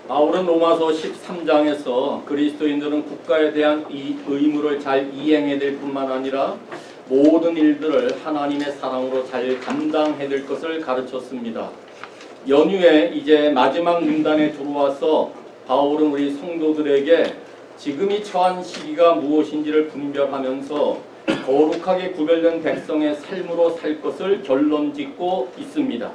바울은 로마서 13장에서 그리스도인들은 국가에 대한 이 의무를 잘 이행해야 될 뿐만 아니라 모든 일들을 하나님의 사랑으로 잘 감당해야 될 것을 가르쳤습니다. 연휴에 이제 마지막 문단에 들어와서 바울은 우리 성도들에게 지금이 처한 시기가 무엇인지를 분별하면서 거룩하게 구별된 백성의 삶으로 살 것을 결론짓고 있습니다.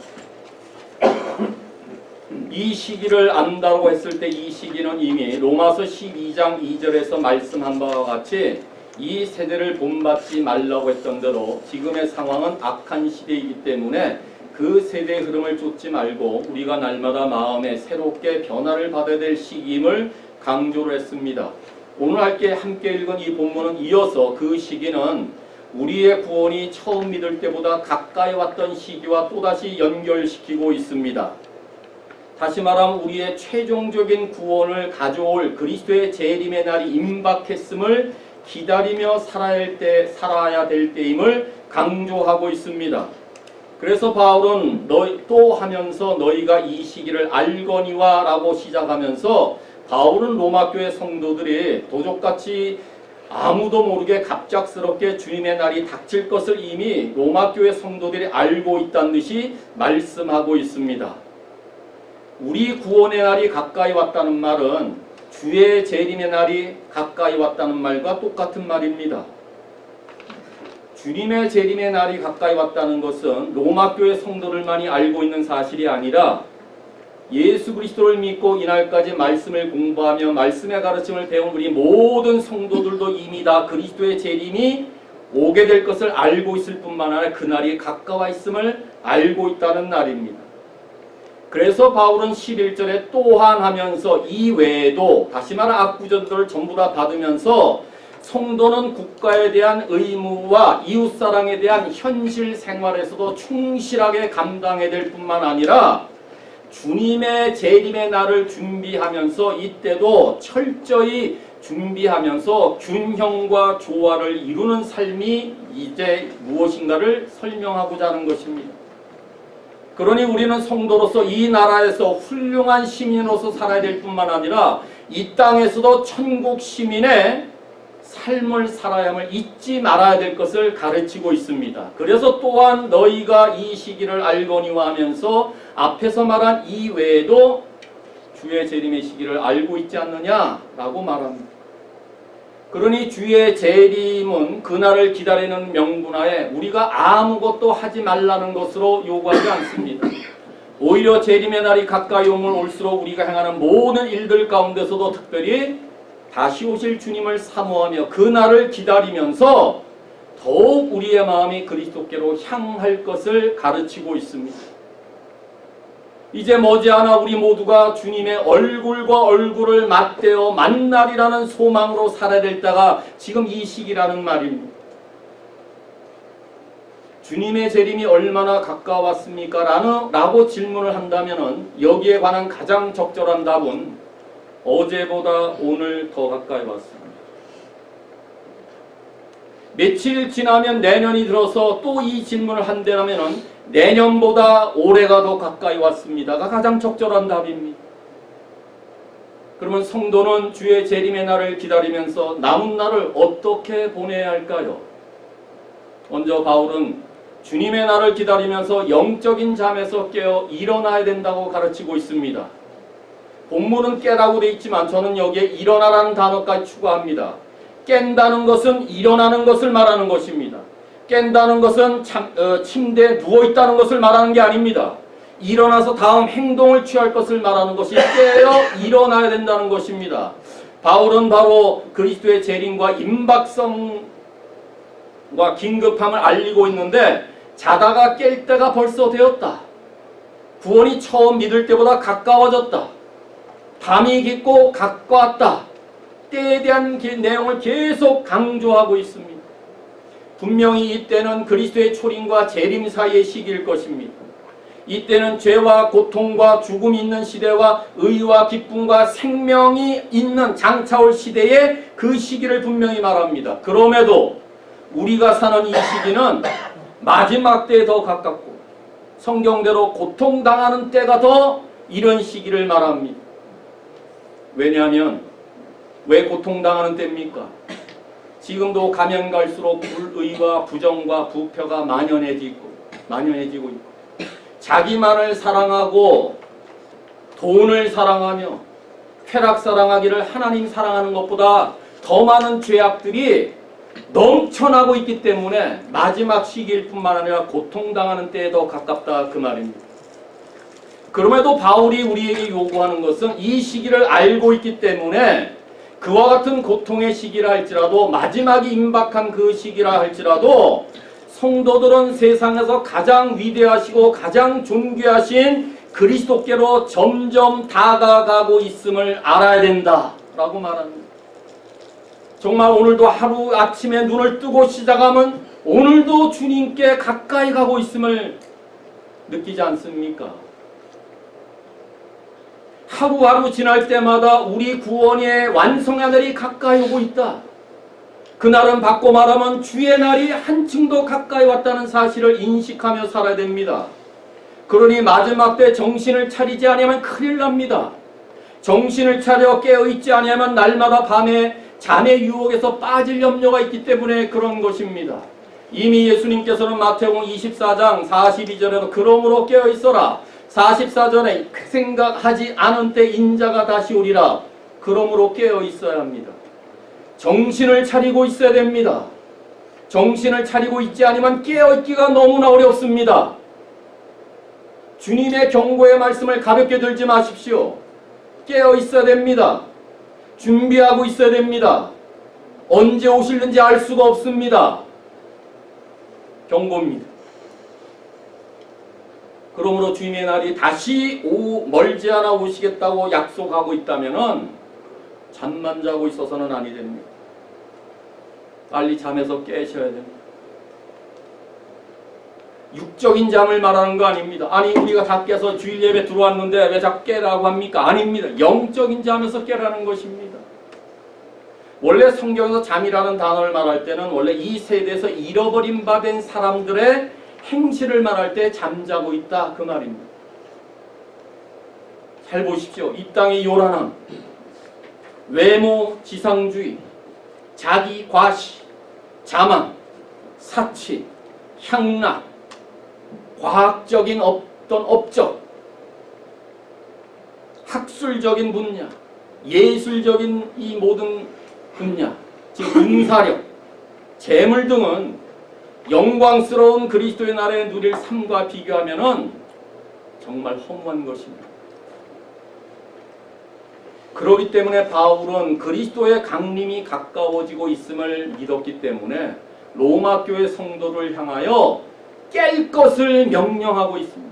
이 시기를 안다고 했을 때 이 시기는 이미 로마서 12장 2절에서 말씀한 바와 같이 이 세대를 본받지 말라고 했던 대로 지금의 상황은 악한 시대이기 때문에 그 세대의 흐름을 쫓지 말고 우리가 날마다 마음에 새롭게 변화를 받아야 될 시기임을 강조를 했습니다. 오늘 함께 읽은 이 본문은 이어서 그 시기는 우리의 구원이 처음 믿을 때보다 가까이 왔던 시기와 또다시 연결시키고 있습니다. 다시 말하면 우리의 최종적인 구원을 가져올 그리스도의 재림의 날이 임박했음을 기다리며 살아야 될 때임을 강조하고 있습니다. 그래서 바울은 또 하면서 너희가 이 시기를 알거니와 라고 시작하면서 바울은 로마교회 성도들이 도적같이 아무도 모르게 갑작스럽게 주님의 날이 닥칠 것을 이미 로마교회 성도들이 알고 있다는 듯이 말씀하고 있습니다. 우리 구원의 날이 가까이 왔다는 말은 주의 재림의 날이 가까이 왔다는 말과 똑같은 말입니다. 주님의 재림의 날이 가까이 왔다는 것은 로마교회 성도들만이 알고 있는 사실이 아니라 예수 그리스도를 믿고 이날까지 말씀을 공부하며 말씀의 가르침을 배운 우리 모든 성도들도 이미 다 그리스도의 재림이 오게 될 것을 알고 있을 뿐만 아니라 그날이 가까워 있음을 알고 있다는 날입니다. 그래서 바울은 11절에 또한 하면서 이 외에도 다시 말하면 악구전들을 전부 다 받으면서 성도는 국가에 대한 의무와 이웃사랑에 대한 현실 생활에서도 충실하게 감당해야 될 뿐만 아니라 주님의 재림의 날을 준비하면서 이때도 철저히 준비하면서 균형과 조화를 이루는 삶이 이제 무엇인가를 설명하고자 하는 것입니다. 그러니 우리는 성도로서 이 나라에서 훌륭한 시민으로서 살아야 될 뿐만 아니라 이 땅에서도 천국 시민의 삶을 살아야 함을 잊지 말아야 될 것을 가르치고 있습니다. 그래서 또한 너희가 이 시기를 알거니와 하면서 앞에서 말한 이 외에도 주의 재림의 시기를 알고 있지 않느냐라고 말합니다. 그러니 주의 재림은 그날을 기다리는 명분하에 우리가 아무것도 하지 말라는 것으로 요구하지 않습니다. 오히려 재림의 날이 가까이 오면 올수록 우리가 행하는 모든 일들 가운데서도 특별히 다시 오실 주님을 사모하며 그날을 기다리면서 더욱 우리의 마음이 그리스도께로 향할 것을 가르치고 있습니다. 이제 머지않아 우리 모두가 주님의 얼굴과 얼굴을 맞대어 만날이라는 소망으로 살아야 될 때가 지금 이 시기라는 말입니다. 주님의 재림이 얼마나 가까웠습니까? 라고 질문을 한다면 여기에 관한 가장 적절한 답은 어제보다 오늘 더 가까이 왔습니다. 며칠 지나면 내년이 들어서 또 이 질문을 한다면 내년보다 올해가 더 가까이 왔습니다가 가장 적절한 답입니다. 그러면 성도는 주의 재림의 날을 기다리면서 남은 날을 어떻게 보내야 할까요? 먼저 바울은 주님의 날을 기다리면서 영적인 잠에서 깨어 일어나야 된다고 가르치고 있습니다. 본문은 깨라고 되어 있지만 저는 여기에 일어나라는 단어까지 추가합니다. 깬다는 것은 일어나는 것을 말하는 것입니다. 깬다는 것은 침대에 누워있다는 것을 말하는 게 아닙니다. 일어나서 다음 행동을 취할 것을 말하는 것이 깨어 일어나야 된다는 것입니다. 바울은 바로 그리스도의 재림과 임박성과 긴급함을 알리고 있는데 자다가 깰 때가 벌써 되었다. 구원이 처음 믿을 때보다 가까워졌다. 밤이 깊고 가까웠다. 때에 대한 내용을 계속 강조하고 있습니다. 분명히 이때는 그리스도의 초림과 재림 사이의 시기일 것입니다. 이때는 죄와 고통과 죽음이 있는 시대와 의와 기쁨과 생명이 있는 장차올 시대의 그 시기를 분명히 말합니다. 그럼에도 우리가 사는 이 시기는 마지막 때에 더 가깝고 성경대로 고통당하는 때가 더 이런 시기를 말합니다. 왜냐하면 왜 고통당하는 때입니까? 지금도 가면 갈수록 불의와 부정과 부패가 만연해지고 있고 자기만을 사랑하고 돈을 사랑하며 쾌락 사랑하기를 하나님 사랑하는 것보다 더 많은 죄악들이 넘쳐나고 있기 때문에 마지막 시기일 뿐만 아니라 고통당하는 때에 더 가깝다 그 말입니다. 그럼에도 바울이 우리에게 요구하는 것은 이 시기를 알고 있기 때문에 그와 같은 고통의 시기라 할지라도 마지막이 임박한 그 시기라 할지라도 성도들은 세상에서 가장 위대하시고 가장 존귀하신 그리스도께로 점점 다가가고 있음을 알아야 된다라고 말합니다. 정말 오늘도 하루 아침에 눈을 뜨고 시작하면 오늘도 주님께 가까이 가고 있음을 느끼지 않습니까? 하루하루 지날 때마다 우리 구원의 완성의 날이 가까이 오고 있다. 그날은 바꿔 말하면 주의 날이 한층 더 가까이 왔다는 사실을 인식하며 살아야 됩니다. 그러니 마지막 때 정신을 차리지 아니하면 큰일 납니다. 정신을 차려 깨어있지 아니하면 날마다 밤에 잠의 유혹에서 빠질 염려가 있기 때문에 그런 것입니다. 이미 예수님께서는 마태복음 24장 42절에도 그러므로 깨어있어라. 44절에 생각하지 않은 때 인자가 다시 오리라. 그러므로 깨어있어야 합니다. 정신을 차리고 있어야 됩니다. 정신을 차리고 있지 않으면 깨어있기가 너무나 어렵습니다. 주님의 경고의 말씀을 가볍게 들지 마십시오. 깨어있어야 됩니다. 준비하고 있어야 됩니다. 언제 오실는지 알 수가 없습니다. 경고입니다. 그러므로 주님의 날이 다시 멀지 않아 오시겠다고 약속하고 있다면 잠만 자고 있어서는 아니 됩니다. 빨리 잠에서 깨셔야 됩니다. 육적인 잠을 말하는 거 아닙니다. 아니 우리가 다 깨서 주일 예배 들어왔는데 왜 자꾸 깨라고 합니까? 아닙니다. 영적인 잠에서 깨라는 것입니다. 원래 성경에서 잠이라는 단어를 말할 때는 원래 이 세대에서 잃어버린 바 된 사람들의 행실을 말할 때 잠자고 있다 그 말입니다. 잘 보십시오. 이 땅의 요란함, 외모 지상주의, 자기 과시, 자만, 사치, 향락, 과학적인 어떤 업적, 학술적인 분야, 예술적인 이 모든 분야, 즉 은사력, 재물 등은 영광스러운 그리스도의 나라에 누릴 삶과 비교하면은 정말 허무한 것입니다. 그렇기 때문에 바울은 그리스도의 강림이 가까워지고 있음을 믿었기 때문에 로마 교회 성도를 향하여 깰 것을 명령하고 있습니다.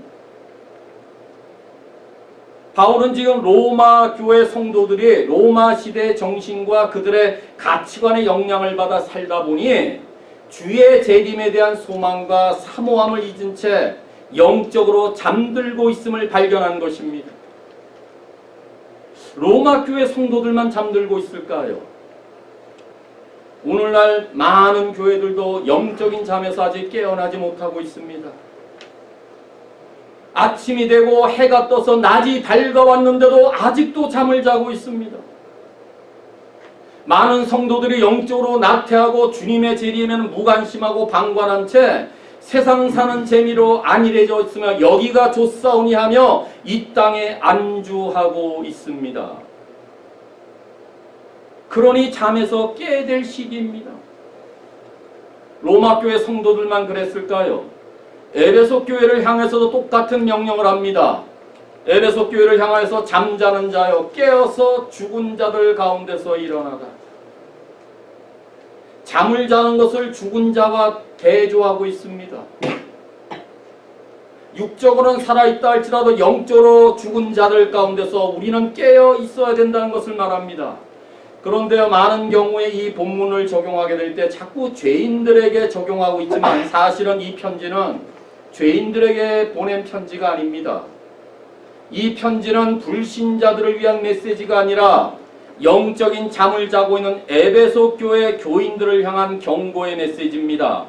바울은 지금 로마 교회 성도들이 로마 시대의 정신과 그들의 가치관의 영향을 받아 살다 보니 주의 재림에 대한 소망과 사모함을 잊은 채 영적으로 잠들고 있음을 발견한 것입니다. 로마 교회 성도들만 잠들고 있을까요? 오늘날 많은 교회들도 영적인 잠에서 아직 깨어나지 못하고 있습니다. 아침이 되고 해가 떠서 낮이 밝아왔는데도 아직도 잠을 자고 있습니다. 많은 성도들이 영적으로 나태하고 주님의 재림에는 무관심하고 방관한 채 세상 사는 재미로 안일해져 있으며 여기가 좋사오니 하며 이 땅에 안주하고 있습니다. 그러니 잠에서 깨야 될 시기입니다. 로마 교회 성도들만 그랬을까요? 에베소 교회를 향해서도 똑같은 명령을 합니다. 에베소 교회를 향해서 잠자는 자여 깨어서 죽은 자들 가운데서 일어나라. 잠을 자는 것을 죽은 자와 대조하고 있습니다. 육적으로는 살아있다 할지라도 영적으로 죽은 자들 가운데서 우리는 깨어 있어야 된다는 것을 말합니다. 그런데 많은 경우에 이 본문을 적용하게 될 때 자꾸 죄인들에게 적용하고 있지만 사실은 이 편지는 죄인들에게 보낸 편지가 아닙니다. 이 편지는 불신자들을 위한 메시지가 아니라 영적인 잠을 자고 있는 에베소 교회 교인들을 향한 경고의 메시지입니다.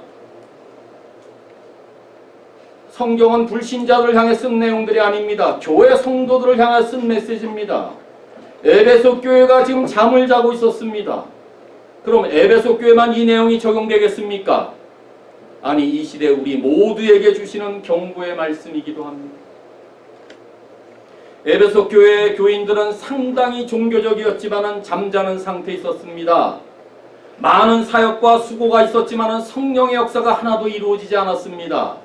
성경은 불신자들을 향해 쓴 내용들이 아닙니다. 교회 성도들을 향해 쓴 메시지입니다. 에베소 교회가 지금 잠을 자고 있었습니다. 그럼 에베소 교회만 이 내용이 적용되겠습니까? 아니, 이 시대 우리 모두에게 주시는 경고의 말씀이기도 합니다. 에베소 교회의 교인들은 상당히 종교적이었지만 잠자는 상태에 있었습니다. 많은 사역과 수고가 있었지만 성령의 역사가 하나도 이루어지지 않았습니다.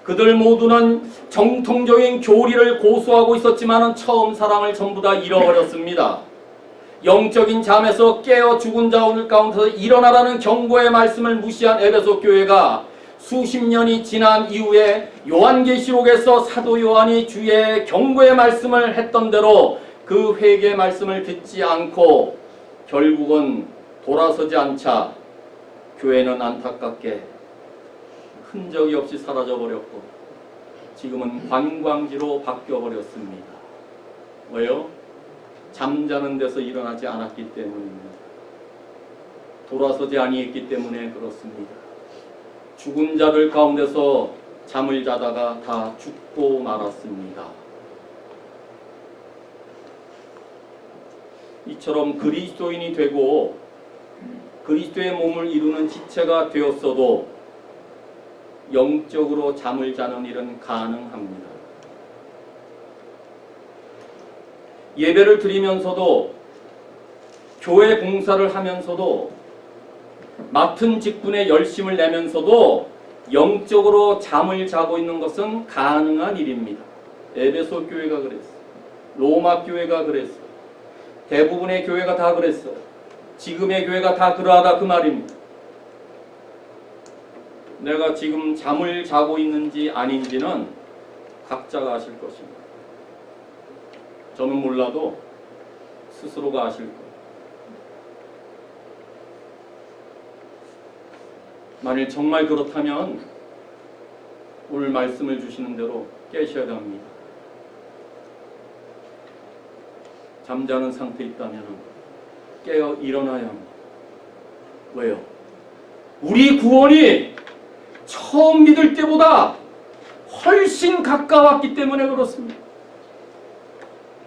그들 모두는 정통적인 교리를 고수하고 있었지만 처음 사랑을 전부 다 잃어버렸습니다. 영적인 잠에서 깨어 죽은 자들 가운데서 일어나라는 경고의 말씀을 무시한 에베소 교회가 수십 년이 지난 이후에 요한계시록에서 사도 요한이 주의 경고의 말씀을 했던 대로 그 회개의 말씀을 듣지 않고 결국은 돌아서지 않자 교회는 안타깝게 흔적이 없이 사라져버렸고 지금은 관광지로 바뀌어버렸습니다. 왜요? 잠자는 데서 일어나지 않았기 때문입니다. 돌아서지 아니했기 때문에 그렇습니다. 죽은 자들 가운데서 잠을 자다가 다 죽고 말았습니다. 이처럼 그리스도인이 되고 그리스도의 몸을 이루는 지체가 되었어도 영적으로 잠을 자는 일은 가능합니다. 예배를 드리면서도 교회 봉사를 하면서도 맡은 직분에 열심을 내면서도 영적으로 잠을 자고 있는 것은 가능한 일입니다. 에베소 교회가 그랬어요. 로마 교회가 그랬어요. 대부분의 교회가 다 그랬어요. 지금의 교회가 다 그러하다 그 말입니다. 내가 지금 잠을 자고 있는지 아닌지는 각자가 아실 것입니다. 저는 몰라도 스스로가 아실 거예요. 만일 정말 그렇다면 오늘 말씀을 주시는 대로 깨셔야 합니다. 잠자는 상태에 있다면 깨어 일어나야 합니다. 왜요? 우리 구원이 처음 믿을 때보다 훨씬 가까웠기 때문에 그렇습니다.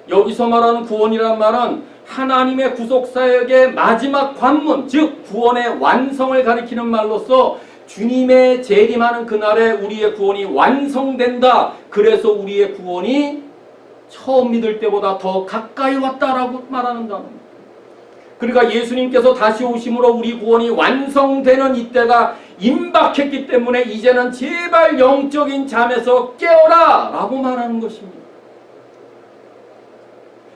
여기서 말하는 구원이란 말은 하나님의 구속사역의 마지막 관문, 즉 구원의 완성을 가리키는 말로서 주님의 재림하는 그날에 우리의 구원이 완성된다. 그래서 우리의 구원이 처음 믿을 때보다 더 가까이 왔다라고 말하는 단어입니다. 그러니까 예수님께서 다시 오심으로 우리 구원이 완성되는 이때가 임박했기 때문에 이제는 제발 영적인 잠에서 깨어라 라고 말하는 것입니다.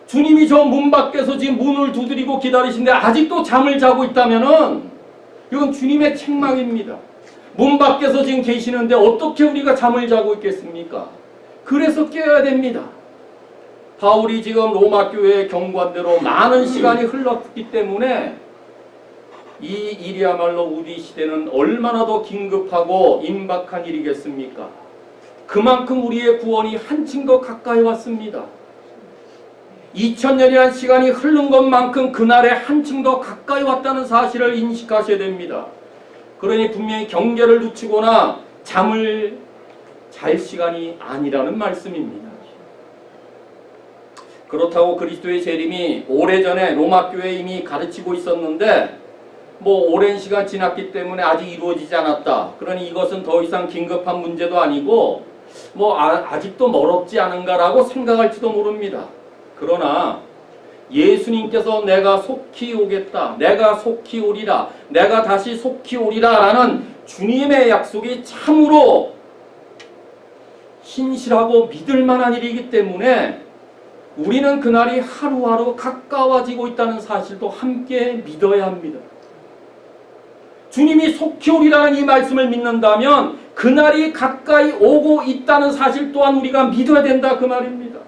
주님이 저 문 밖에서 지금 문을 두드리고 기다리시는데 아직도 잠을 자고 있다면은 이건 주님의 책망입니다. 문 밖에서 지금 계시는데 어떻게 우리가 잠을 자고 있겠습니까? 그래서 깨어야 됩니다. 바울이 지금 로마 교회에 경고한 대로 많은 시간이 흘렀기 때문에 이 일이야말로 우리 시대는 얼마나 더 긴급하고 임박한 일이겠습니까? 그만큼 우리의 구원이 한층 더 가까이 왔습니다. 2000년이라는 시간이 흐른 것만큼 그날에 한층 더 가까이 왔다는 사실을 인식하셔야 됩니다. 그러니 분명히 경계를 늦추거나 잠을 잘 시간이 아니라는 말씀입니다. 그렇다고 그리스도의 재림이 오래전에 로마 교회에 이미 가르치고 있었는데 오랜 시간 지났기 때문에 아직 이루어지지 않았다. 그러니 이것은 더 이상 긴급한 문제도 아니고 아직도 멀었지 않은가라고 생각할지도 모릅니다. 그러나 예수님께서 내가 속히 오겠다, 내가 속히 오리라, 내가 다시 속히 오리라 라는 주님의 약속이 참으로 신실하고 믿을 만한 일이기 때문에 우리는 그날이 하루하루 가까워지고 있다는 사실도 함께 믿어야 합니다. 주님이 속히 오리라는 이 말씀을 믿는다면 그날이 가까이 오고 있다는 사실 또한 우리가 믿어야 된다 그 말입니다.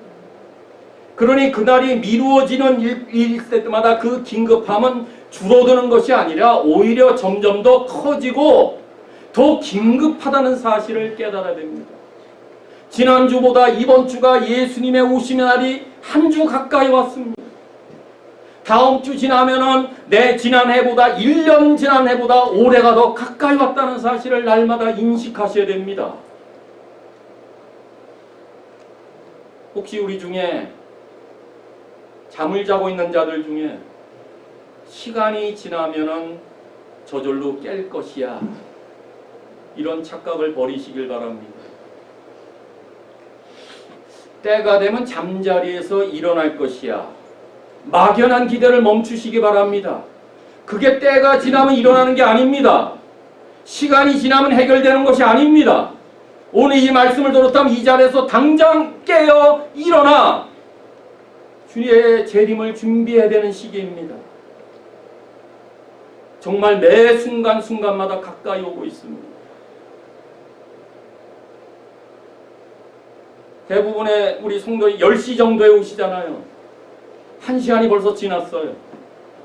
그러니 그날이 미루어지는 일 때마다 그 긴급함은 줄어드는 것이 아니라 오히려 점점 더 커지고 더 긴급하다는 사실을 깨달아야 됩니다. 지난주보다 이번 주가 예수님의 오심의 날이 한 주 가까이 왔습니다. 다음 주 지나면은 내 지난해보다 1년 지난해보다 올해가 더 가까이 왔다는 사실을 날마다 인식하셔야 됩니다. 혹시 우리 중에 잠을 자고 있는 자들 중에 시간이 지나면은 저절로 깰 것이야, 이런 착각을 버리시길 바랍니다. 때가 되면 잠자리에서 일어날 것이야, 막연한 기대를 멈추시기 바랍니다. 그게 때가 지나면 일어나는 게 아닙니다. 시간이 지나면 해결되는 것이 아닙니다. 오늘 이 말씀을 들었다면 이 자리에서 당장 깨어 일어나 주의 재림을 준비해야 되는 시기입니다. 정말 매 순간순간마다 가까이 오고 있습니다. 대부분의 우리 성도들이 10시 정도에 오시잖아요. 1시간이 벌써 지났어요.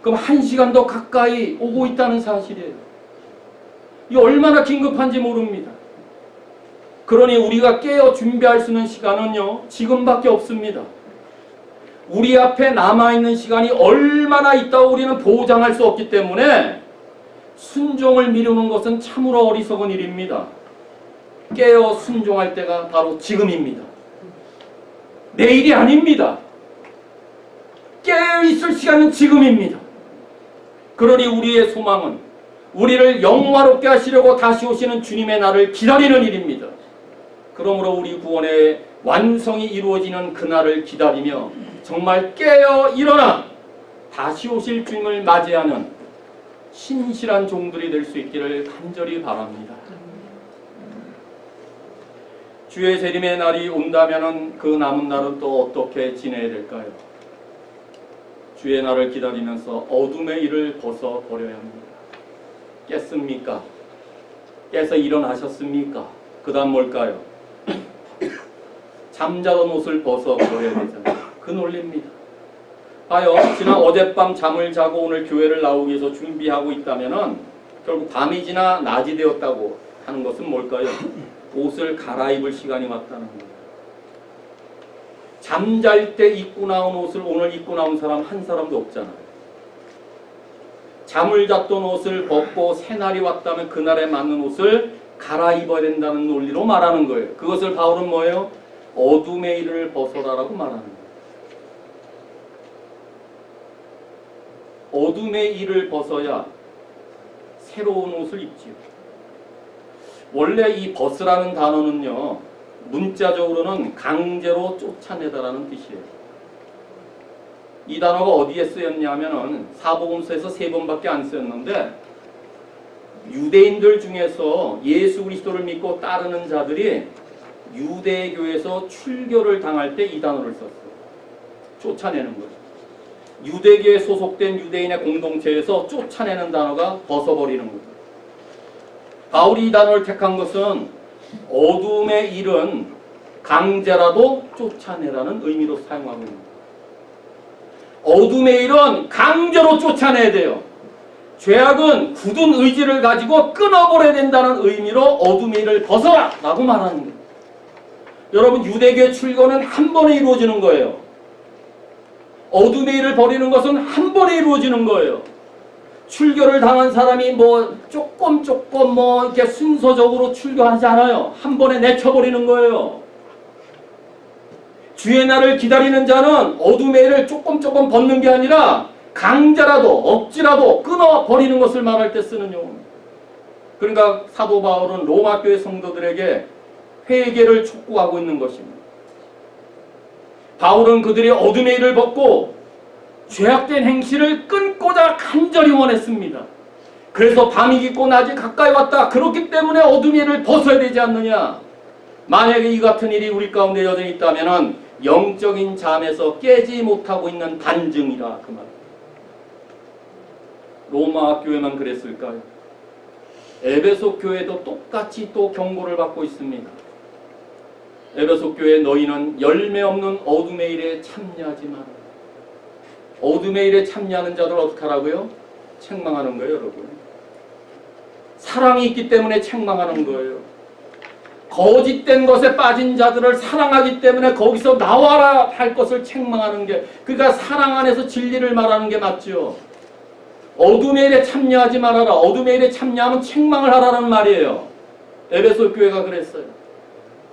그럼 1시간 더 가까이 오고 있다는 사실이에요. 이 얼마나 긴급한지 모릅니다. 그러니 우리가 깨어 준비할 수 있는 시간은요, 지금밖에 없습니다. 우리 앞에 남아있는 시간이 얼마나 있다고 우리는 보장할 수 없기 때문에 순종을 미루는 것은 참으로 어리석은 일입니다. 깨어 순종할 때가 바로 지금입니다. 내일이 아닙니다. 깨어있을 시간은 지금입니다. 그러니 우리의 소망은 우리를 영화롭게 하시려고 다시 오시는 주님의 날을 기다리는 일입니다. 그러므로 우리 구원의 완성이 이루어지는 그날을 기다리며 정말 깨어 일어나 다시 오실 주님을 맞이하는 신실한 종들이 될 수 있기를 간절히 바랍니다. 주의 재림의 날이 온다면 그 남은 날은 또 어떻게 지내야 될까요? 주의 날을 기다리면서 어둠의 일을 벗어버려야 합니다. 깼습니까? 깨서 일어나셨습니까? 그 다음 뭘까요? 잠자던 옷을 벗어버려야 되잖아요. 그 논리입니다. 봐요. 지난 어젯밤 잠을 자고 오늘 교회를 나오기 위해서 준비하고 있다면은 결국 밤이 지나 낮이 되었다고 하는 것은 뭘까요? 옷을 갈아입을 시간이 왔다는 거예요. 잠잘 때 입고 나온 옷을 오늘 입고 나온 사람 한 사람도 없잖아요. 잠을 잤던 옷을 벗고 새날이 왔다면 그날에 맞는 옷을 갈아입어야 된다는 논리로 말하는 거예요. 그것을 바울은 뭐예요? 어둠의 일을 벗어라라고 말하는 거예요. 어둠의 일을 벗어야 새로운 옷을 입지요. 원래 이 벗으라는 단어는요, 문자적으로는 강제로 쫓아내다라는 뜻이에요. 이 단어가 어디에 쓰였냐면은 사복음서에서 3번밖에 안 쓰였는데 유대인들 중에서 예수 그리스도를 믿고 따르는 자들이 유대교에서 출교를 당할 때 이 단어를 썼어요. 쫓아내는 거죠. 유대교에 소속된 유대인의 공동체에서 쫓아내는 단어가 벗어버리는 거죠. 바울이 이 단어를 택한 것은 어둠의 일은 강제라도 쫓아내라는 의미로 사용하고 있습니다. 어둠의 일은 강제로 쫓아내야 돼요. 죄악은 굳은 의지를 가지고 끊어버려야 된다는 의미로 어둠의 일을 벗어라! 라고 말하는 거예요. 여러분, 유대교의 출교는 한 번에 이루어지는 거예요. 어둠의 일을 버리는 것은 한 번에 이루어지는 거예요. 출교를 당한 사람이 조금 이렇게 순서적으로 출교하지 않아요. 한 번에 내쳐버리는 거예요. 주의 날을 기다리는 자는 어둠의 일을 조금 벗는 게 아니라 강제라도 억지라도 끊어버리는 것을 말할 때 쓰는 용어입니다. 그러니까 사도 바울은 로마 교회 성도들에게 회개를 촉구하고 있는 것입니다. 바울은 그들이 어둠의 일을 벗고 죄악된 행실을 끊고자 간절히 원했습니다. 그래서 밤이 깊고 낮이 가까이 왔다. 그렇기 때문에 어둠의 일을 벗어야 되지 않느냐. 만약에 이 같은 일이 우리 가운데 여전히 있다면 영적인 잠에서 깨지 못하고 있는 반증이라 그 말. 로마 교회만 그랬을까요? 에베소 교회도 똑같이 또 경고를 받고 있습니다. 에베소 교회 너희는 열매 없는 어둠의 일에 참여하지 마라. 어둠의 일에 참여하는 자들 어떻게 하라고요? 책망하는 거예요, 여러분. 사랑이 있기 때문에 책망하는 거예요. 거짓된 것에 빠진 자들을 사랑하기 때문에 거기서 나와라 할 것을 책망하는 게, 그러니까 사랑 안에서 진리를 말하는 게 맞죠. 어둠의 일에 참여하지 말아라. 어둠의 일에 참여하면 책망을 하라는 말이에요. 에베소 교회가 그랬어요.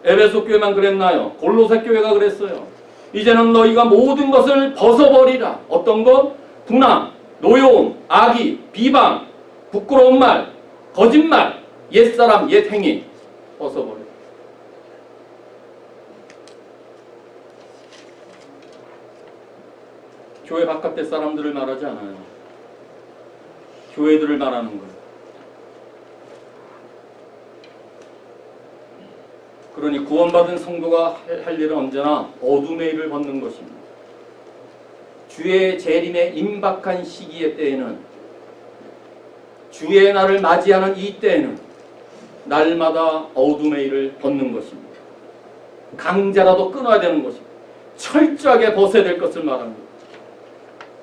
에베소 교회만 그랬나요? 골로새 교회가 그랬어요. 이제는 너희가 모든 것을 벗어버리라. 어떤 것? 분함, 노여움, 악의, 비방, 부끄러운 말, 거짓말, 옛사람, 옛행위 벗어버려. 교회 바깥의 사람들을 말하지 않아요. 교회들을 말하는 거예요. 그러니 구원받은 성도가 할 일은 언제나 어둠의 일을 벗는 것입니다. 주의 재림의 임박한 시기의 때에는, 주의 날을 맞이하는 이 때에는 날마다 어둠의 일을 벗는 것입니다. 강제라도 끊어야 되는 것입니다. 철저하게 벗어야 될 것을 말합니다.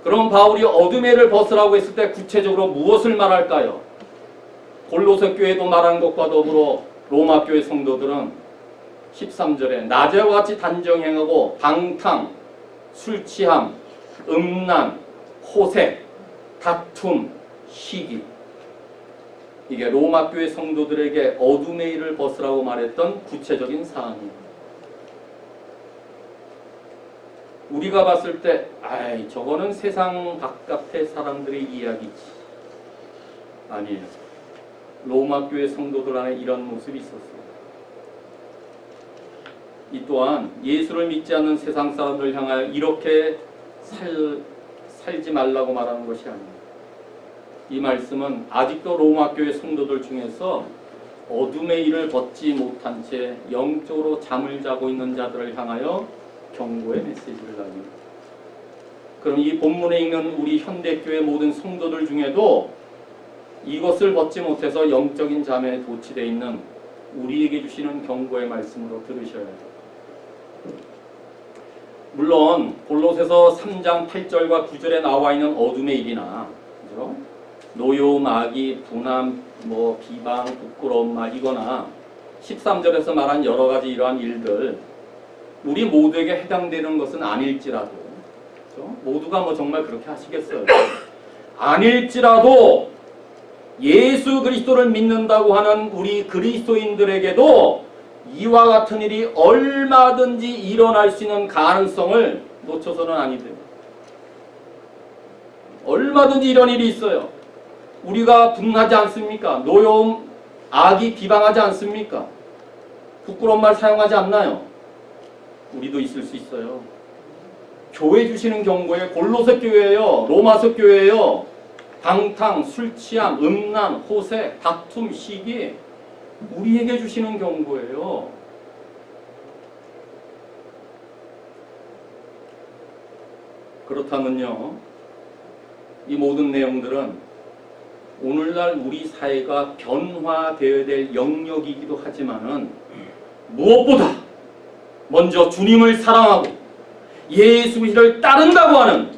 그럼 바울이 어둠의 일을 벗으라고 했을 때 구체적으로 무엇을 말할까요? 골로새 교회도 말한 것과 더불어 로마 교회 성도들은 13절에 낮에와 같이 단정행하고 방탕, 술 취함, 음란, 호색, 다툼, 시기, 이게 로마 교회 성도들에게 어둠의 일을 벗으라고 말했던 구체적인 사안입니다. 우리가 봤을 때 아이 저거는 세상 바깥의 사람들의 이야기지. 아니에요. 로마 교회 성도들 안에 이런 모습이 있었어요. 이 또한 예수를 믿지 않는 세상 사람들을 향하여 이렇게 살지 말라고 말하는 것이 아닙니다. 이 말씀은 아직도 로마 교회 성도들 중에서 어둠의 일을 벗지 못한 채 영적으로 잠을 자고 있는 자들을 향하여 경고의 메시지를 합니다. 그럼 이 본문에 있는 우리 현대교회 모든 성도들 중에도 이것을 벗지 못해서 영적인 잠에 도취되어 있는 우리에게 주시는 경고의 말씀으로 들으셔야 해요. 물론 골로새서 3장 8절과 9절에 나와 있는 어둠의 일이나 그죠? 노여움, 악의, 분함, 비방, 부끄러운 말 이거나 13절에서 말한 여러 가지 이러한 일들 우리 모두에게 해당되는 것은 아닐지라도 그렇죠? 모두가 정말 그렇게 하시겠어요? 아닐지라도 예수 그리스도를 믿는다고 하는 우리 그리스도인들에게도 이와 같은 일이 얼마든지 일어날 수 있는 가능성을 놓쳐서는 아니 돼요. 얼마든지 이런 일이 있어요. 우리가 분하지 않습니까? 노여움, 악의 비방하지 않습니까? 부끄러운 말 사용하지 않나요? 우리도 있을 수 있어요. 교회 주시는 경고에 골로새 교회예요. 로마서 교회예요. 방탕, 술 취함, 음란, 호색, 다툼, 시기 우리에게 주시는 경고예요. 그렇다면요. 이 모든 내용들은 오늘날 우리 사회가 변화되어야 될 영역이기도 하지만은 무엇보다 먼저 주님을 사랑하고 예수 그리스도를 따른다고 하는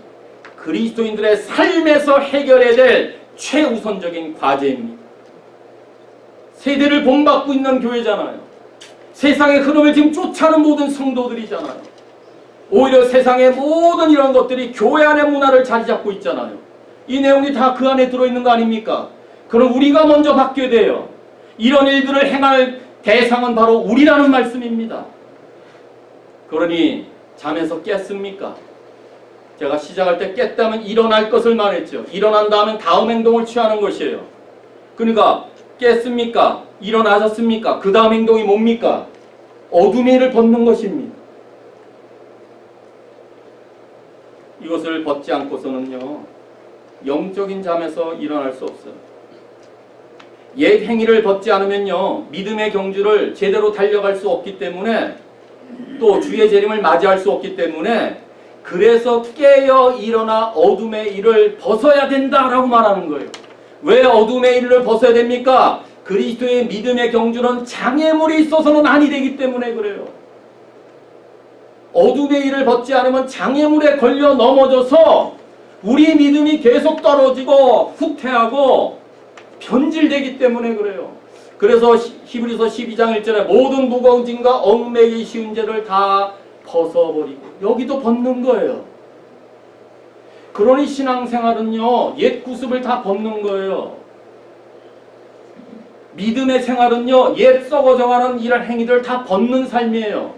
그리스도인들의 삶에서 해결해야 될 최우선적인 과제입니다. 세대를 본받고 있는 교회잖아요. 세상의 흐름을 지금 쫓아는 모든 성도들이잖아요. 오히려 세상의 모든 이런 것들이 교회 안의 문화를 자리 잡고 있잖아요. 이 내용이 다 그 안에 들어있는 거 아닙니까? 그럼 우리가 먼저 바뀌어야 돼요. 이런 일들을 행할 대상은 바로 우리라는 말씀입니다. 그러니 잠에서 깼습니까? 제가 시작할 때 깼다면 일어날 것을 말했죠. 일어난 다음엔 다음 행동을 취하는 것이에요. 그러니까 깼습니까? 일어나셨습니까? 그 다음 행동이 뭡니까? 어둠의 일을 벗는 것입니다. 이것을 벗지 않고서는요. 영적인 잠에서 일어날 수 없어요. 옛 행위를 벗지 않으면요. 믿음의 경주를 제대로 달려갈 수 없기 때문에 또 주의 재림을 맞이할 수 없기 때문에 그래서 깨어 일어나 어둠의 일을 벗어야 된다라고 말하는 거예요. 왜 어둠의 일을 벗어야 됩니까? 그리스도의 믿음의 경주는 장애물이 있어서는 아니 되기 때문에 그래요. 어둠의 일을 벗지 않으면 장애물에 걸려 넘어져서 우리 믿음이 계속 떨어지고 후퇴하고 변질되기 때문에 그래요. 그래서 히브리서 12장 1절에 모든 무거운 짐과 얽매기 쉬운 죄를 다 벗어버리고 여기도 벗는 거예요. 그러니 신앙생활은요. 옛 구습을 다 벗는 거예요. 믿음의 생활은요. 옛 썩어져가는 이런 행위들 다 벗는 삶이에요.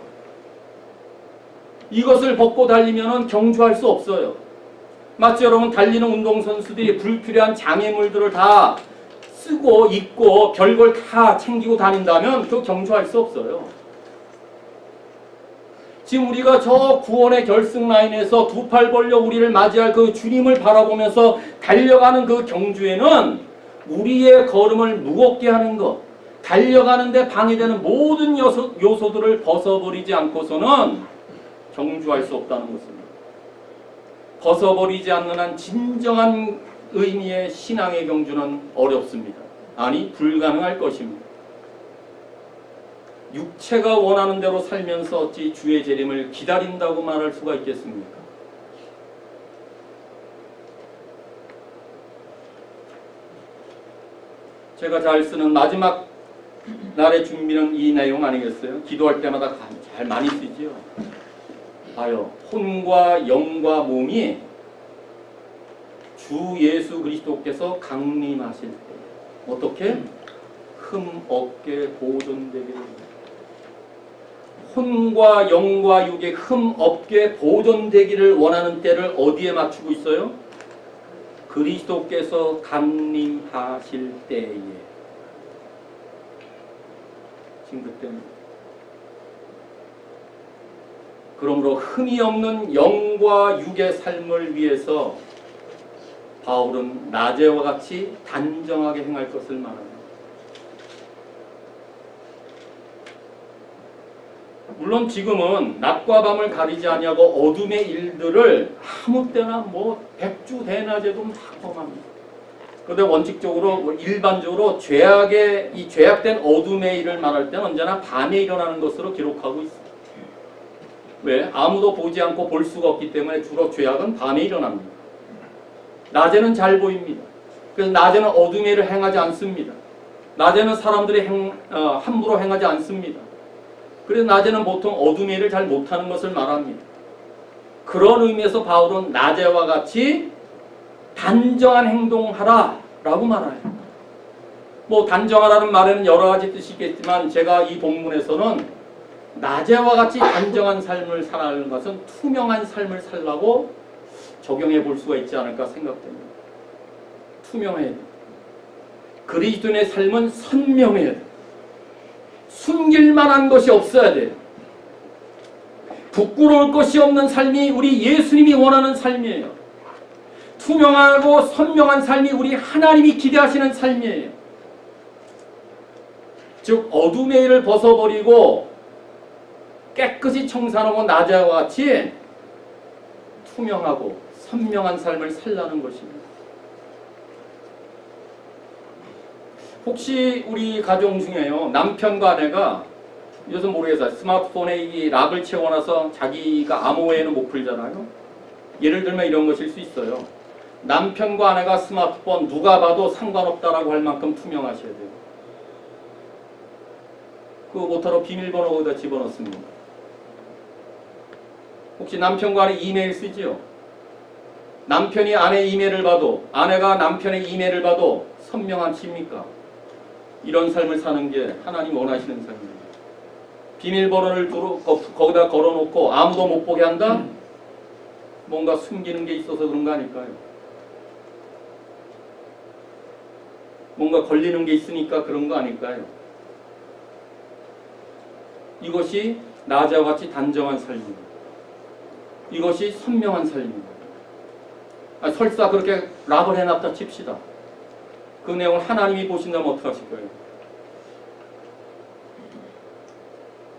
이것을 벗고 달리면 경주할 수 없어요. 마치 여러분 달리는 운동선수들이 불필요한 장애물들을 다 쓰고 입고 별걸 다 챙기고 다닌다면 그 경주할 수 없어요. 지금 우리가 저 구원의 결승 라인에서 두 팔 벌려 우리를 맞이할 그 주님을 바라보면서 달려가는 그 경주에는 우리의 걸음을 무겁게 하는 것, 달려가는데 방해되는 모든 요소들을 벗어버리지 않고서는 경주할 수 없다는 것입니다. 벗어버리지 않는 한 진정한 의미의 신앙의 경주는 어렵습니다. 아니, 불가능할 것입니다. 육체가 원하는 대로 살면서 어찌 주의 재림을 기다린다고 말할 수가 있겠습니까? 제가 잘 쓰는 마지막 날의 준비는 이 내용 아니겠어요? 기도할 때마다 잘 많이 쓰지요. 봐요. 혼과 영과 몸이 주 예수 그리스도께서 강림하실 때 어떻게? 흠 없게 보존되게. 혼과 영과 육의 흠 없게 보존되기를 원하는 때를 어디에 맞추고 있어요? 그리스도께서 강림하실 때에. 지금 그때입니다. 그러므로 흠이 없는 영과 육의 삶을 위해서 바울은 낮에와 같이 단정하게 행할 것을 말합니다. 물론 지금은 낮과 밤을 가리지 아니하고 어둠의 일들을 아무 때나 뭐 백주대낮에도 다 범합니다. 그런데 원칙적으로 일반적으로 이 죄악된 어둠의 일을 말할 때는 언제나 밤에 일어나는 것으로 기록하고 있습니다. 왜? 아무도 보지 않고 볼 수가 없기 때문에 주로 죄악은 밤에 일어납니다. 낮에는 잘 보입니다. 그래서 낮에는 어둠의 일을 행하지 않습니다. 낮에는 사람들이 함부로 행하지 않습니다. 그래서 낮에는 보통 어둠의 일을 잘 못하는 것을 말합니다. 그런 의미에서 바울은 낮에와 같이 단정한 행동하라 라고 말해요. 뭐 단정하라는 말에는 여러 가지 뜻이 있겠지만 제가 이 본문에서는 낮에와 같이 단정한 삶을 살아가는 것은 투명한 삶을 살라고 적용해 볼 수가 있지 않을까 생각됩니다. 투명해야 돼. 그리스도인의 삶은 선명해야 돼. 숨길 만한 것이 없어야 돼요. 부끄러울 것이 없는 삶이 우리 예수님이 원하는 삶이에요. 투명하고 선명한 삶이 우리 하나님이 기대하시는 삶이에요. 즉 어둠의 일을 벗어버리고 깨끗이 청산하고 낮에와 같이 투명하고 선명한 삶을 살라는 것입니다. 혹시 우리 가정 중에요, 남편과 아내가 요즘 모르겠어요. 스마트폰에 이 락을 채워놔서 자기가 암호 외에는 못 풀잖아요. 예를 들면 이런 것일 수 있어요. 남편과 아내가 스마트폰 누가 봐도 상관없다라고 할 만큼 투명하셔야 돼요. 그거 못하러 비밀번호 거기다 집어넣습니다. 혹시 남편과 아내 이메일 쓰지요? 남편이 아내 이메일을 봐도, 아내가 남편의 이메일을 봐도 선명하십니까? 이런 삶을 사는 게 하나님 원하시는 삶입니다. 비밀번호를 거기다 걸어놓고 아무도 못 보게 한다? 뭔가 숨기는 게 있어서 그런 거 아닐까요? 뭔가 걸리는 게 있으니까 그런 거 아닐까요? 이것이 낮에와 같이 단정한 삶입니다. 이것이 선명한 삶입니다. 설사 그렇게 락을 해놨다 칩시다. 그 내용을 하나님이 보신다면 어떡하실 거예요?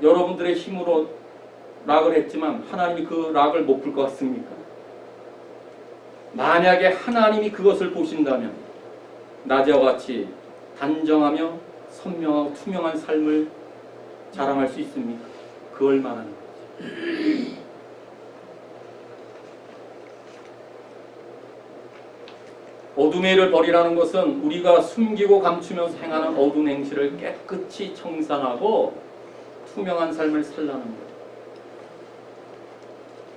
여러분들의 힘으로 락을 했지만 하나님이 그 락을 못 풀 것 같습니까? 만약에 하나님이 그것을 보신다면 낮에와 같이 단정하며 선명하고 투명한 삶을 자랑할 수 있습니까? 그 얼마나 거죠. 어둠의 일을 버리라는 것은 우리가 숨기고 감추면서 행하는 어두운 행실을 깨끗이 청산하고 투명한 삶을 살라는 것.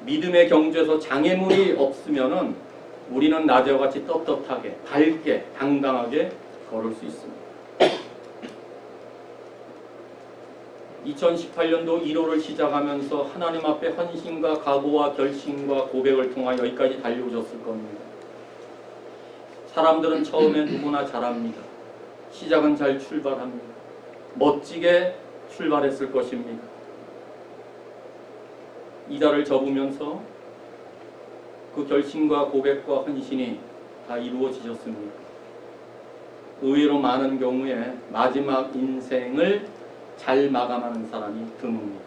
믿음의 경주에서 장애물이 없으면은 우리는 낮에와 같이 떳떳하게, 밝게, 당당하게 걸을 수 있습니다. 2018년도 1월을 시작하면서 하나님 앞에 헌신과 각오와 결심과 고백을 통하여 여기까지 달려오셨을 겁니다. 사람들은 처음에 누구나 잘합니다. 시작은 잘 출발합니다. 멋지게 출발했을 것입니다. 이달을 접으면서 그 결심과 고백과 헌신이 다 이루어지셨습니다. 의외로 많은 경우에 마지막 인생을 잘 마감하는 사람이 드뭅니다.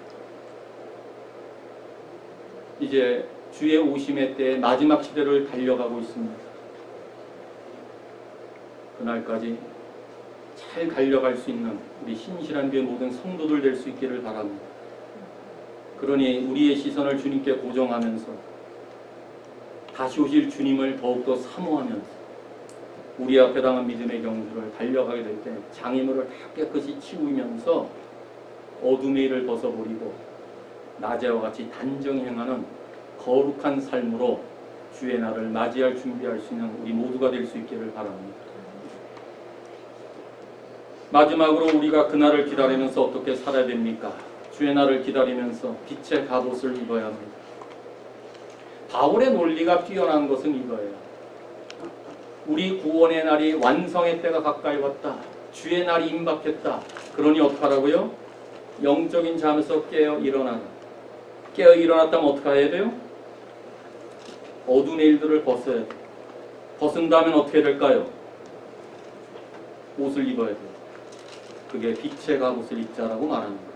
이제 주의 오심의 때에 마지막 시대를 달려가고 있습니다. 그날까지 잘 달려갈 수 있는 우리 신실한 교회 모든 성도들 될 수 있기를 바랍니다. 그러니 우리의 시선을 주님께 고정하면서 다시 오실 주님을 더욱더 사모하면서 우리 앞에 당한 믿음의 경주를 달려가게 될 때 장애물을 다 깨끗이 치우면서 어둠의 일을 벗어버리고 낮에와 같이 단정히 행하는 거룩한 삶으로 주의 날을 맞이할 준비할 수 있는 우리 모두가 될 수 있기를 바랍니다. 마지막으로 우리가 그날을 기다리면서 어떻게 살아야 됩니까? 주의 날을 기다리면서 빛의 갑옷을 입어야 합니다. 바울의 논리가 뛰어난 것은 이거예요. 우리 구원의 날이 완성의 때가 가까이 왔다. 주의 날이 임박했다. 그러니 어떡하라고요? 영적인 잠에서 깨어 일어나라. 깨어 일어났다면 어떻게 해야 돼요? 어두운 일들을 벗어야 돼요. 벗은다면 어떻게 될까요? 옷을 입어야 돼요. 그게 빛의 갑옷을 입자라고 말합니다.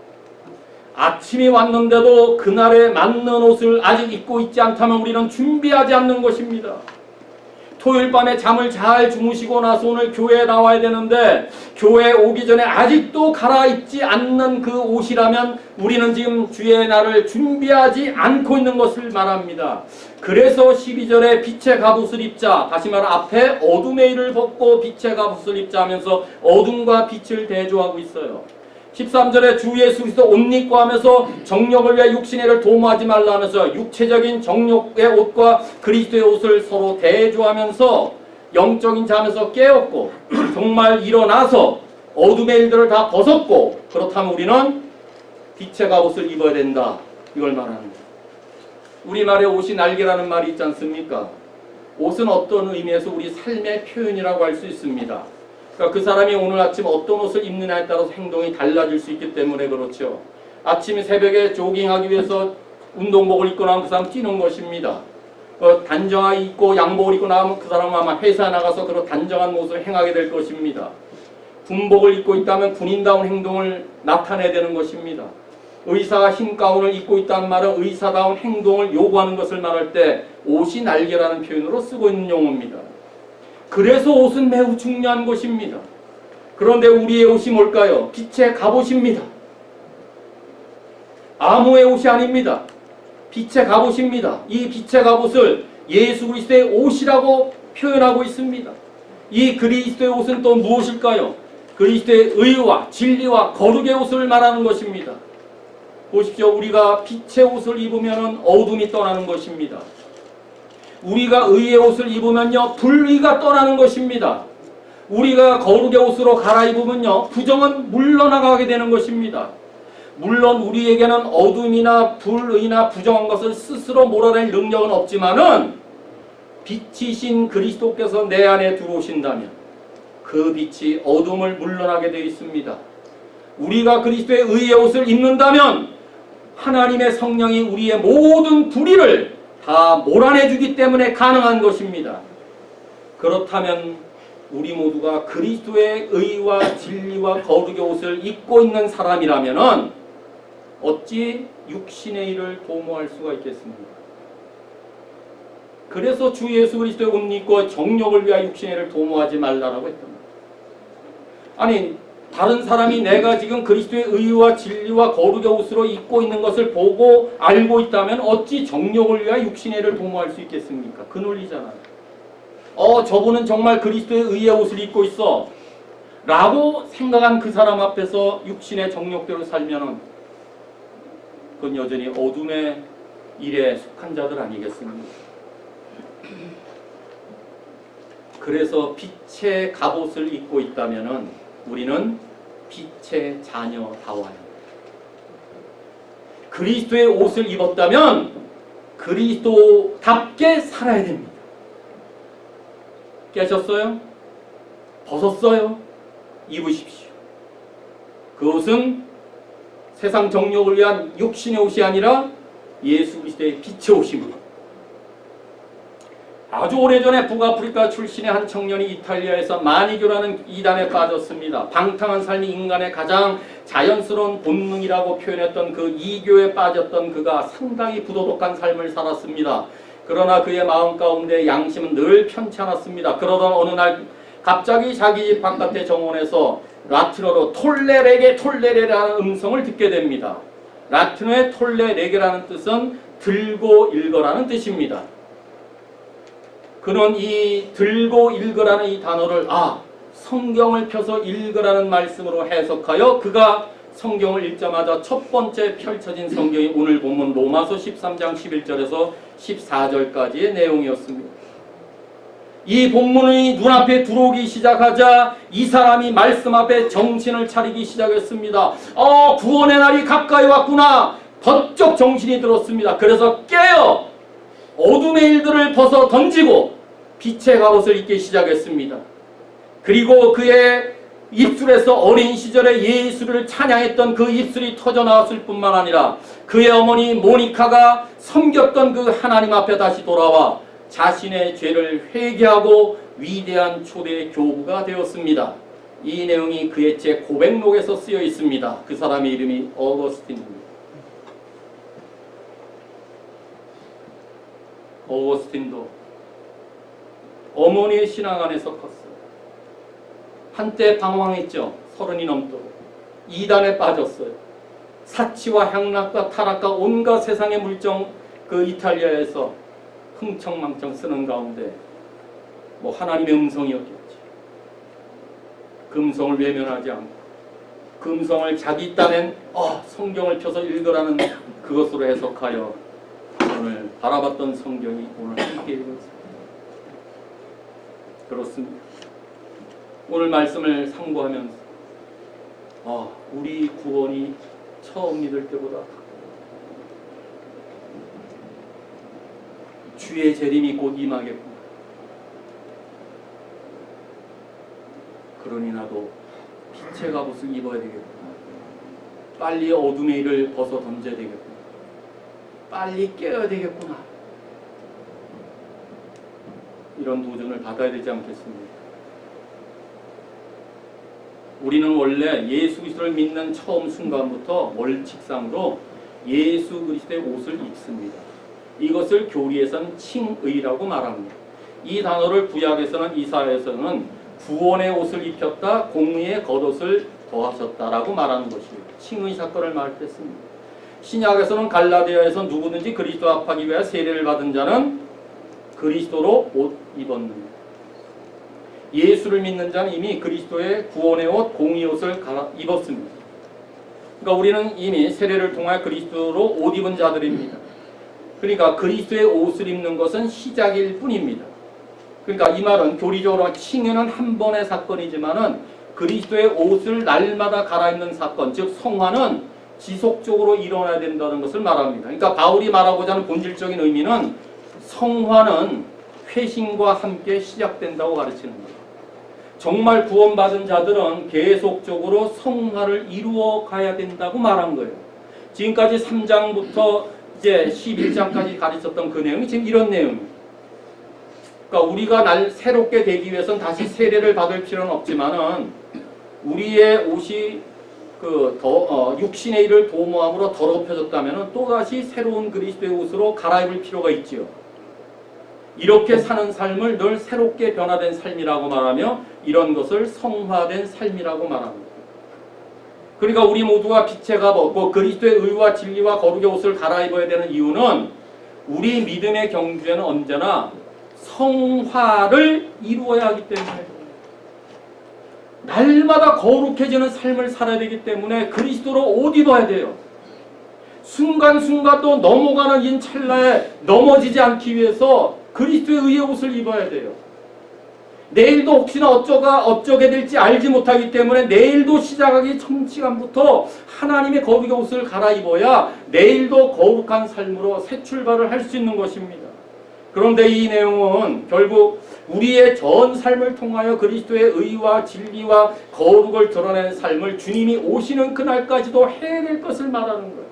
아침이 왔는데도 그날에 맞는 옷을 아직 입고 있지 않다면 우리는 준비하지 않는 것입니다. 토요일 밤에 잠을 잘 주무시고 나서 오늘 교회에 나와야 되는데 교회에 오기 전에 아직도 갈아입지 않는 그 옷이라면 우리는 지금 주의 날을 준비하지 않고 있는 것을 말합니다. 그래서 12절에 빛의 갑옷을 입자, 다시 말해 앞에 어둠의 일을 벗고 빛의 갑옷을 입자 하면서 어둠과 빛을 대조하고 있어요. 13절에 주 예수 그리스도 옷 입고 하면서 정욕을 위해 육신의 일을 도모하지 말라 하면서 육체적인 정욕의 옷과 그리스도의 옷을 서로 대조하면서 영적인 잠에서 깨었고 정말 일어나서 어둠의 일들을 다 벗었고 그렇다면 우리는 빛의 갑옷을 입어야 된다. 이걸 말합니다. 우리말에 옷이 날개라는 말이 있지 않습니까? 옷은 어떤 의미에서 우리 삶의 표현이라고 할 수 있습니다. 그러니까 그 사람이 오늘 아침 어떤 옷을 입느냐에 따라서 행동이 달라질 수 있기 때문에 그렇죠. 아침 새벽에 조깅하기 위해서 운동복을 입고 나면 그 사람 뛰는 것입니다. 단정하게 입고 양복을 입고 나면 그 사람은 아마 회사에 나가서 그런 단정한 모습을 행하게 될 것입니다. 군복을 입고 있다면 군인다운 행동을 나타내야 되는 것입니다. 의사가 흰 가운을 입고 있다는 말은 의사다운 행동을 요구하는 것을 말할 때 옷이 날개라는 표현으로 쓰고 있는 용어입니다. 그래서 옷은 매우 중요한 것입니다. 그런데 우리의 옷이 뭘까요? 빛의 갑옷입니다. 암호의 옷이 아닙니다. 빛의 갑옷입니다. 이 빛의 갑옷을 예수 그리스도의 옷이라고 표현하고 있습니다. 이 그리스도의 옷은 또 무엇일까요? 그리스도의 의와 진리와 거룩의 옷을 말하는 것입니다. 보십시오. 우리가 빛의 옷을 입으면 어둠이 떠나는 것입니다. 우리가 의의 옷을 입으면요 불의가 떠나는 것입니다. 우리가 거룩의 옷으로 갈아입으면요 부정은 물러나가게 되는 것입니다. 물론 우리에게는 어둠이나 불의나 부정한 것을 스스로 몰아낼 능력은 없지만은 빛이신 그리스도께서 내 안에 들어오신다면 그 빛이 어둠을 물러나게 되어 있습니다. 우리가 그리스도의 의의 옷을 입는다면 하나님의 성령이 우리의 모든 불의를 다 몰아내주기 때문에 가능한 것입니다. 그렇다면 우리 모두가 그리스도의 의와 진리와 거룩의 옷을 입고 있는 사람이라면 어찌 육신의 일을 도모할 수가 있겠습니까? 그래서 주 예수 그리스도의 옷 입고 정욕을 위하여 육신의 일을 도모하지 말라라고 했던 거예요. 아니 다른 사람이 내가 지금 그리스도의 의와 진리와 거룩의 옷으로 입고 있는 것을 보고 알고 있다면 어찌 정욕을 위하여 육신의 일을 도모할 수 있겠습니까? 그 논리잖아요. 저분은 정말 그리스도의 의의 옷을 입고 있어 라고 생각한 그 사람 앞에서 육신의 정욕대로 살면은 그건 여전히 어둠의 일에 속한 자들 아니겠습니까? 그래서 빛의 갑옷을 입고 있다면은 우리는 빛의 자녀다워요. 그리스도의 옷을 입었다면 그리스도답게 살아야 됩니다. 깨셨어요? 벗었어요? 입으십시오. 그 옷은 세상 정욕을 위한 육신의 옷이 아니라 예수 그리스도의 빛의 옷입니다. 아주 오래전에 북아프리카 출신의 한 청년이 이탈리아에서 마니교라는 이단에 빠졌습니다. 방탕한 삶이 인간의 가장 자연스러운 본능이라고 표현했던 그 이교에 빠졌던 그가 상당히 부도덕한 삶을 살았습니다. 그러나 그의 마음 가운데 양심은 늘 편치 않았습니다. 그러던 어느 날 갑자기 자기 집 바깥의 정원에서 라틴어로 톨레레게라는 음성을 듣게 됩니다. 라틴어의 톨레레게라는 뜻은 들고 읽어라는 뜻입니다. 그는 이 들고 읽으라는 이 단어를 성경을 펴서 읽으라는 말씀으로 해석하여 그가 성경을 읽자마자 첫 번째 펼쳐진 성경이 오늘 본문 로마서 13장 11절에서 14절까지의 내용이었습니다. 이 본문이 눈앞에 들어오기 시작하자 이 사람이 말씀 앞에 정신을 차리기 시작했습니다. 구원의 날이 가까이 왔구나. 번쩍 정신이 들었습니다. 그래서 깨어 어둠의 일들을 벗어 던지고 빛의 갑옷을 입기 시작했습니다. 그리고 그의 입술에서 어린 시절에 예수를 찬양했던 그 입술이 터져나왔을 뿐만 아니라 그의 어머니 모니카가 섬겼던 그 하나님 앞에 다시 돌아와 자신의 죄를 회개하고 위대한 초대의 교부가 되었습니다. 이 내용이 그의 제 고백록에서 쓰여 있습니다. 그 사람의 이름이 어거스틴입니다. 어거스틴도 어머니의 신앙 안에서 컸어요. 한때 방황했죠. 30이 넘도록. 이단에 빠졌어요. 사치와 향락과 타락과 온갖 세상의 물정 그 이탈리아에서 흥청망청 쓰는 가운데 하나님의 음성이었겠지. 그 음성을 외면하지 않고 그 음성을 자기 딴엔 성경을 펴서 읽으라는 그것으로 해석하여 오늘 바라봤던 성경이 오늘 함께 읽었습니다. 그렇습니다. 오늘 말씀을 상고하면서 우리 구원이 처음 믿을 때보다 주의 재림이 곧 임하겠구나. 그러니 나도 빛의 갑옷을 입어야 되겠구나. 빨리 어둠의 일을 벗어 던져야 되겠구나. 빨리 깨어야 되겠구나. 이런 도전을 받아야 되지 않겠습니까? 우리는 원래 예수 그리스도를 믿는 처음 순간부터 원칙상으로 예수 그리스도의 옷을 입습니다. 이것을 교리에서는 칭의라고 말합니다. 이 단어를 구약에서는 이사야에서는 구원의 옷을 입혔다, 공의의 겉옷을 더하셨다라고 말하는 것이에요. 칭의 사건을 말할 때 씁니다. 신약에서는 갈라디아에서 누구든지 그리스도 합하기 위해 세례를 받은 자는 그리스도로 옷 입었느니라. 예수를 믿는 자는 이미 그리스도의 구원의 옷, 공의 옷을 입었습니다. 그러니까 우리는 이미 세례를 통해 그리스도로 옷 입은 자들입니다. 그러니까 그리스도의 옷을 입는 것은 시작일 뿐입니다. 그러니까 이 말은 교리적으로 칭의는 한 번의 사건이지만은 그리스도의 옷을 날마다 갈아입는 사건, 즉 성화는 지속적으로 일어나야 된다는 것을 말합니다. 그러니까 바울이 말하고자 하는 본질적인 의미는 성화는 회심과 함께 시작된다고 가르치는 거예요. 정말 구원받은 자들은 계속적으로 성화를 이루어 가야 된다고 말한 거예요. 지금까지 3장부터 이제 11장까지 가르쳤던 그 내용이 지금 이런 내용입니다. 그러니까 우리가 새롭게 되기 위해서는 다시 세례를 받을 필요는 없지만은 우리의 옷이 육신의 일을 도모함으로 더럽혀졌다면은 또다시 새로운 그리스도의 옷으로 갈아입을 필요가 있지요. 이렇게 사는 삶을 늘 새롭게 변화된 삶이라고 말하며 이런 것을 성화된 삶이라고 말합니다. 그러니까 우리 모두가 빛의 갑옷, 그리스도의 의와 진리와 거룩의 옷을 갈아입어야 되는 이유는 우리 믿음의 경주에는 언제나 성화를 이루어야 하기 때문에 날마다 거룩해지는 삶을 살아야 되기 때문에 그리스도로 옷 입어야 돼요. 순간순간 또 넘어가는 이 찰나에 넘어지지 않기 위해서 그리스도의 의의 옷을 입어야 돼요. 내일도 혹시나 어쩌게 될지 알지 못하기 때문에 내일도 시작하기 전 시간부터 하나님의 거룩의 옷을 갈아입어야 내일도 거룩한 삶으로 새 출발을 할 수 있는 것입니다. 그런데 이 내용은 결국 우리의 전 삶을 통하여 그리스도의 의와 진리와 거룩을 드러낸 삶을 주님이 오시는 그날까지도 해야 될 것을 말하는 거예요.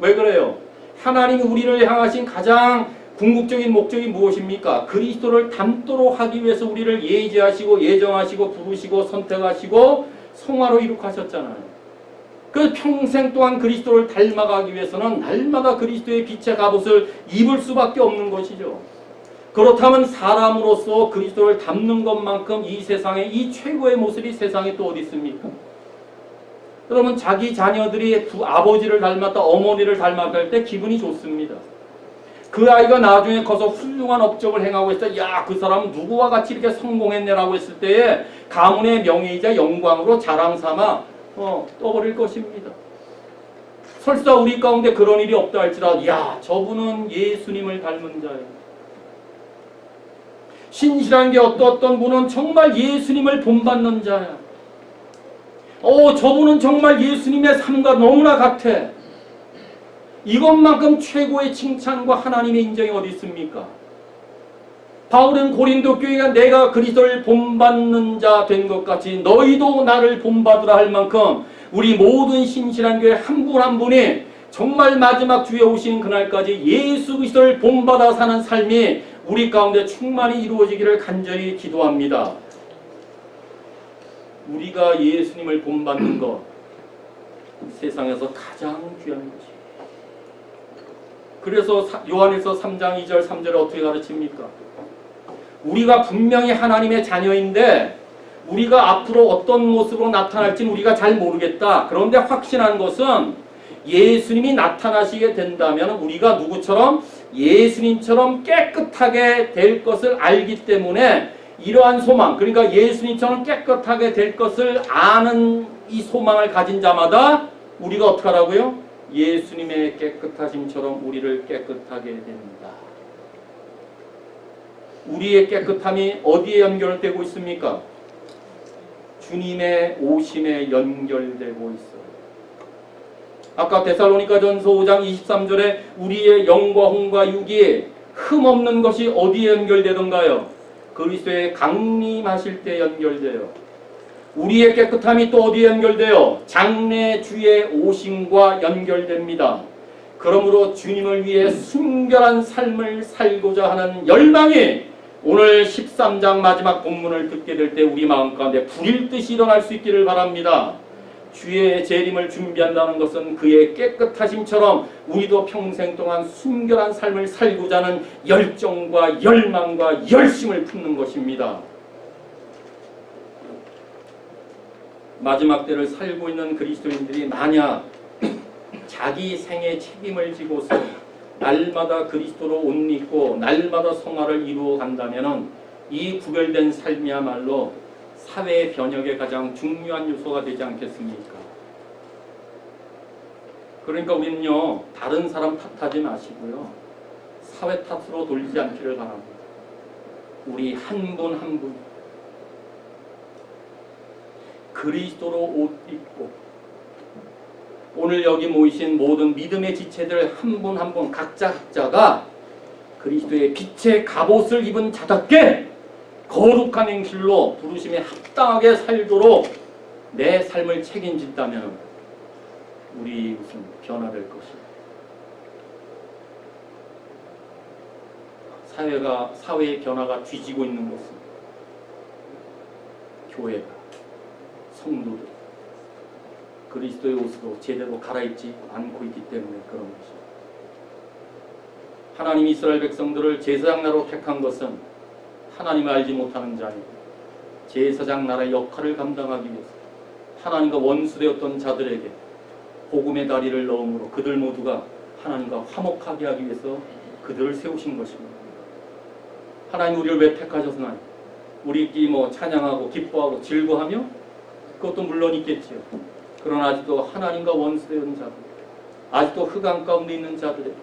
왜 그래요? 하나님이 우리를 향하신 가장 궁극적인 목적이 무엇입니까? 그리스도를 닮도록 하기 위해서 우리를 예지하시고 예정하시고 부르시고 선택하시고 성화로 이룩하셨잖아요. 그 평생 동안 그리스도를 닮아가기 위해서는 날마다 그리스도의 빛의 갑옷을 입을 수밖에 없는 것이죠. 그렇다면 사람으로서 그리스도를 닮는 것만큼 이 세상에 이 최고의 모습이 세상에 또 어디 있습니까? 여러분, 자기 자녀들이 아버지를 닮았다, 어머니를 닮았다 할 때 기분이 좋습니다. 그 아이가 나중에 커서 훌륭한 업적을 행하고 있다. 야, 그 사람은 누구와 같이 이렇게 성공했네라고 했을 때에 가문의 명예이자 영광으로 자랑 삼아 떠버릴 것입니다. 설사 우리 가운데 그런 일이 없다 할지라도 야, 저분은 예수님을 닮은 자예요. 신실한 게 어떤 분은 정말 예수님을 본받는 자야. 저분은 정말 예수님의 삶과 너무나 같아. 이것만큼 최고의 칭찬과 하나님의 인정이 어디 있습니까? 바울은 고린도 교회가 내가 그리스도를 본받는 자 된 것 같이 너희도 나를 본받으라 할 만큼 우리 모든 신실한 교회 한 분 한 분이 정말 마지막 주에 오신 그날까지 예수 그리스도를 본받아 사는 삶이 우리 가운데 충만히 이루어지기를 간절히 기도합니다. 우리가 예수님을 본받는 것, 세상에서 가장 귀한 것입니다. 그래서 요한일서 3장 2절 3절에 어떻게 가르칩니까? 우리가 분명히 하나님의 자녀인데 우리가 앞으로 어떤 모습으로 나타날지는 우리가 잘 모르겠다. 그런데 확신한 것은 예수님이 나타나시게 된다면 우리가 누구처럼? 예수님처럼 깨끗하게 될 것을 알기 때문에 이러한 소망, 그러니까 예수님처럼 깨끗하게 될 것을 아는 이 소망을 가진 자마다 우리가 어떻게 하라고요? 예수님의 깨끗하심처럼 우리를 깨끗하게 됩니다. 우리의 깨끗함이 어디에 연결되고 있습니까? 주님의 오심에 연결되고 있어요. 아까 데살로니가전서 5장 23절에 우리의 영과 혼과 육이 흠없는 것이 어디에 연결되던가요? 그리스도의 강림하실 때 연결돼요. 우리의 깨끗함이 또 어디에 연결돼요? 장래 주의 오심과 연결됩니다. 그러므로 주님을 위해 순결한 삶을 살고자 하는 열망이 오늘 13장 마지막 본문을 듣게 될 때 우리 마음 가운데 불일 듯이 일어날 수 있기를 바랍니다. 주의 재림을 준비한다는 것은 그의 깨끗하심처럼 우리도 평생 동안 순결한 삶을 살고자 하는 열정과 열망과 열심을 품는 것입니다. 마지막 때를 살고 있는 그리스도인들이 만약 자기 생의 책임을 지고서 날마다 그리스도로 옷 입고 날마다 성화를 이루어 간다면 이 구별된 삶이야말로 사회 변혁의 가장 중요한 요소가 되지 않겠습니까? 그러니까 우리는요, 다른 사람 탓하지 마시고요, 사회 탓으로 돌리지 않기를 바랍니다. 우리 한 분 한 분 그리스도로 옷 입고 오늘 여기 모이신 모든 믿음의 지체들 한 분 한 분 각자가 그리스도의 빛의 갑옷을 입은 자답게 거룩한 행실로 부르심에 합당하게 살도록 내 삶을 책임진다면 우리 무슨 변화될 것입니다. 사회의 변화가 뒤지고 있는 것은 교회가, 성도들 그리스도의 옷으로 제대로 갈아입지 않고 있기 때문에 그런 것입니다. 하나님이 이스라엘 백성들을 제사장 나라로 택한 것은 하나님을 알지 못하는 자이고 제사장 나라의 역할을 감당하기 위해서 하나님과 원수되었던 자들에게 복음의 다리를 넣음으로 그들 모두가 하나님과 화목하게 하기 위해서 그들을 세우신 것입니다. 하나님 우리를 왜 택하셨나요? 우리끼리 찬양하고 기뻐하고 즐거하며 그것도 물론 있겠지요. 그러나 아직도 하나님과 원수되는 자들, 아직도 흑암 가운데 있는 자들에게,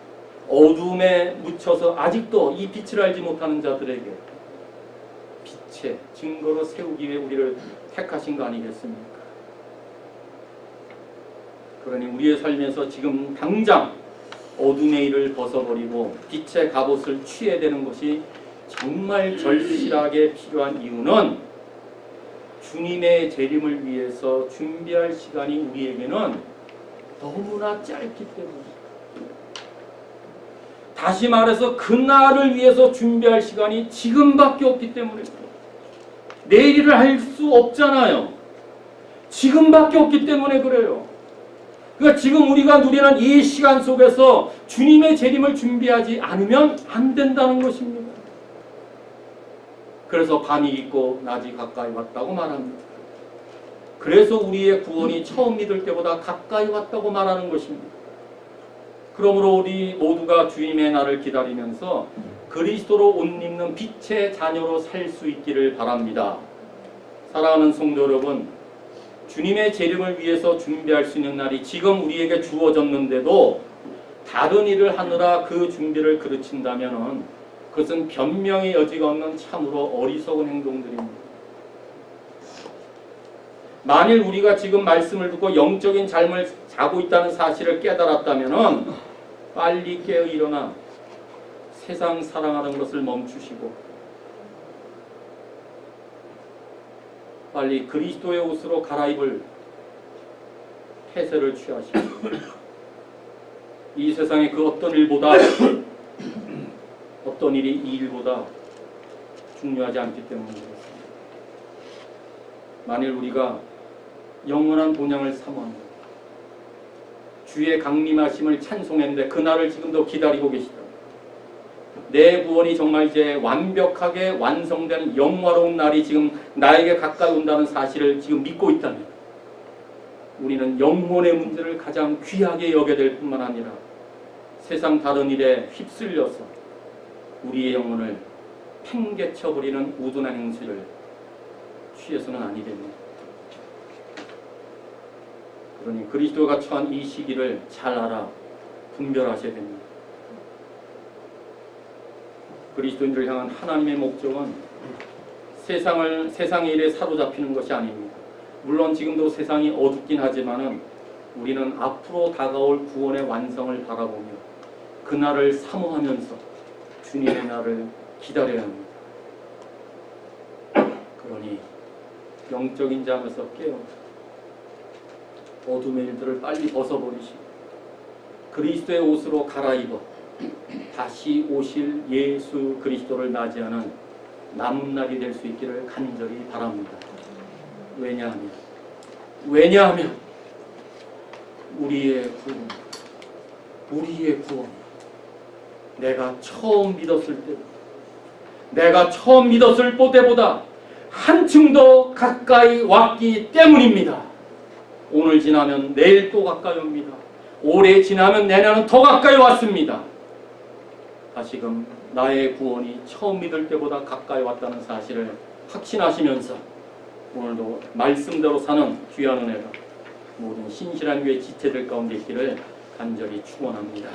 어둠에 묻혀서 아직도 이 빛을 알지 못하는 자들에게 빛의 지체, 증거로 세우기 위해 우리를 택하신 거 아니겠습니까? 그러니 우리의 삶에서 지금 당장 어둠의 일을 벗어버리고 빛의 갑옷을 취해야 되는 것이 정말 절실하게 필요한 이유는 주님의 재림을 위해서 준비할 시간이 우리에게는 너무나 짧기 때문입니다. 다시 말해서 그날을 위해서 준비할 시간이 지금밖에 없기 때문에 그래요. 내일을 할 수 없잖아요. 지금밖에 없기 때문에 그래요. 그러니까 지금 우리가 누리는 이 시간 속에서 주님의 재림을 준비하지 않으면 안 된다는 것입니다. 그래서 밤이 있고 낮이 가까이 왔다고 말합니다. 그래서 우리의 구원이 처음 믿을 때보다 가까이 왔다고 말하는 것입니다. 그러므로 우리 모두가 주님의 날을 기다리면서 그리스도로 옷 입는 빛의 자녀로 살 수 있기를 바랍니다. 사랑하는 성도 여러분, 주님의 재림을 위해서 준비할 수 있는 날이 지금 우리에게 주어졌는데도 다른 일을 하느라 그 준비를 그르친다면 그것은 변명의 여지가 없는 참으로 어리석은 행동들입니다. 만일 우리가 지금 말씀을 듣고 영적인 잠을 자고 있다는 사실을 깨달았다면 빨리 깨어 일어나 세상 사랑하는 것을 멈추시고 빨리 그리스도의 옷으로 갈아입을 태세를 취하시고 이 세상의 그 어떤 일보다 어떤 일이 이 일보다 중요하지 않기 때문에 그렇습니다. 만일 우리가 영원한 본향을 사모한다. 주의 강림하심을 찬송했는데 그날을 지금도 기다리고 계시다. 내 구원이 정말 이제 완벽하게 완성되는 영화로운 날이 지금 나에게 가까이 온다는 사실을 지금 믿고 있다면 우리는 영혼의 문제를 가장 귀하게 여겨야 될 뿐만 아니라 세상 다른 일에 휩쓸려서 우리의 영혼을 팽개쳐버리는 우둔한 행실을 취해서는 아니 됩니다. 그러니 그리스도가 처한 이 시기를 잘 알아 분별하셔야 됩니다. 그리스도인들을 향한 하나님의 목적은 세상의 일에 사로잡히는 것이 아닙니다. 물론 지금도 세상이 어둡긴 하지만은 우리는 앞으로 다가올 구원의 완성을 바라보며 그날을 사모하면서 주님의 날을 기다려야 합니다. 그러니 영적인 잠에서 깨어 어둠의 일들을 빨리 벗어버리시고 그리스도의 옷으로 갈아입어 다시 오실 예수 그리스도를 맞이하는 남은 날이 될 수 있기를 간절히 바랍니다. 왜냐하면 우리의 구원 내가 처음 믿었을 때보다 한층 더 가까이 왔기 때문입니다. 오늘 지나면 내일 또 가까이 옵니다. 올해 지나면 내년은 더 가까이 왔습니다. 다시금 나의 구원이 처음 믿을 때보다 가까이 왔다는 사실을 확신하시면서 오늘도 말씀대로 사는 귀한 은혜가 모든 신실한 교회 지체들 가운데 있기를 간절히 축원합니다.